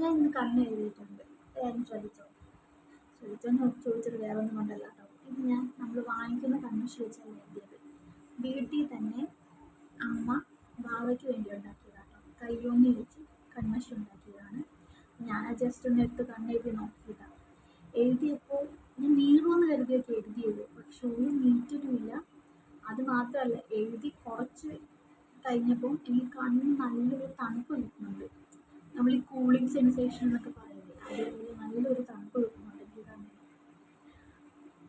ഞാൻ ഇന്ന് കണ്ണ് എഴുതിയിട്ടുണ്ട്. എല്ലാവരും ശ്രദ്ധിച്ചോന്ന് ചോദിച്ചത് വേറെ ഒന്നും കൊണ്ടല്ല കേട്ടോ. ഇത് നമ്മൾ വാങ്ങിക്കുന്ന കൺമഷി വെച്ചാണ് എഴുതിയത്. വീട്ടിൽ തന്നെ അമ്മ ബാവയ്ക്ക് വേണ്ടി ഉണ്ടാക്കിയതാണ് കേട്ടോ. കയ്യോന്നി വെച്ച് കൺമഷി ഉണ്ടാക്കിയതാണ്. ഞാൻ ജസ്റ്റ് ഒന്ന് എടുത്ത് കണ്ണെഴുതി നോക്കിയതാണ്. എഴുതിയപ്പോൾ ഞാൻ നീറുമെന്ന് കരുതിയൊക്കെ എഴുതിയത്, പക്ഷെ ഒരു നീറ്റലുമില്ല. അത് മാത്രമല്ല, എഴുതി കുറച്ച് കഴിഞ്ഞപ്പോൾ എനിക്ക് കണ്ണിന് നല്ലൊരു തണുപ്പ് കിട്ടുന്നുണ്ട്. നമ്മൾ ഈ കൂളിംഗ് സെൻസേഷൻ എന്നൊക്കെ പറയുന്നത് അതേപോലെ നല്ലൊരു തണുപ്പ് കിട്ടുന്നുണ്ട് എനിക്ക് കണ്ണിന്.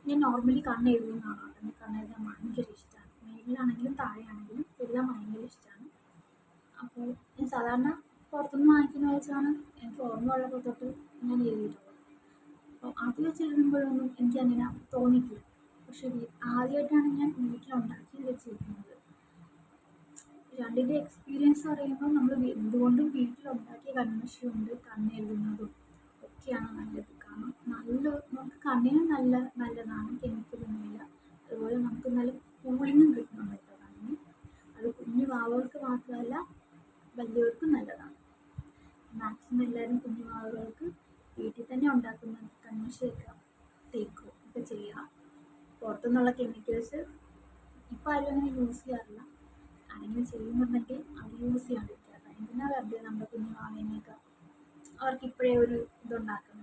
ഞാൻ നോർമലി കണ്ണ് എഴുതുന്ന ആളാണ്. എനിക്ക് കണ്ണ് എഴുതാൻ ഭയങ്കര ഇഷ്ടമാണ്. മേലിലാണെങ്കിലും താഴെയാണെങ്കിലും എല്ലാം ഭയങ്കര ഇഷ്ടമാണ്. അപ്പോൾ ഞാൻ സാധാരണ പുറത്തുനിന്ന് വാങ്ങിക്കുന്ന വെച്ചാണ് എനിക്ക് ഓർമ്മ ഉള്ളപ്പോൾ തൊട്ട് ഞാൻ എഴുതിയിട്ടുള്ളത്. അപ്പോൾ അത് വെച്ച് എഴുതുമ്പോഴൊന്നും എനിക്കങ്ങനെ തോന്നിയിട്ടില്ല. പക്ഷെ ആദ്യമായിട്ടാണ് ഞാൻ വീട്ടിലുണ്ടാക്കി വെച്ചിരിക്കുന്നത്. രണ്ടിൻ്റെ എക്സ്പീരിയൻസ് പറയുമ്പോൾ നമ്മൾ എന്തുകൊണ്ടും വീട്ടിലുണ്ടാക്കിയ കൺമഷിയുണ്ട് കണ്ണെഴുതുന്നതും ഒക്കെയാണ് നല്ലത്. കാരണം നമുക്ക് കണ്ണിന് നല്ലതാണ്, കെമിക്കലൊന്നുമില്ല. അതുപോലെ നമുക്ക് നല്ല കൂളിങ്ങും കിട്ടുന്നുണ്ട് കേട്ടോ കണ്ണിന്. അത് കുഞ്ഞു വാവകൾക്ക് മാത്രമല്ല വലിയവർക്കും നല്ലതാണ്. മാക്സിമം എല്ലാവരും കുഞ്ഞു വാവകൾക്ക് വീട്ടിൽ തന്നെ ഉണ്ടാക്കുന്ന കൺമഷിയൊക്കെ തേക്കുക ഒക്കെ ചെയ്യുക. പുറത്തുനിന്നുള്ള കെമിക്കൽസ് ഇപ്പം ആരും അങ്ങനെ യൂസ് ചെയ്യാറില്ല. ആരെങ്കിലും ചെയ്യുന്നുണ്ടെങ്കിൽ അവർ യൂസ് ചെയ്യാണ്ടിരിക്കുക. എന്തിനാ വെറുതെ നമ്മുടെ കുഞ്ഞു വാവേനെയൊക്കെ അവർക്ക് ഇപ്പോഴേ ഒരു ഇതുണ്ടാക്കുന്നത്.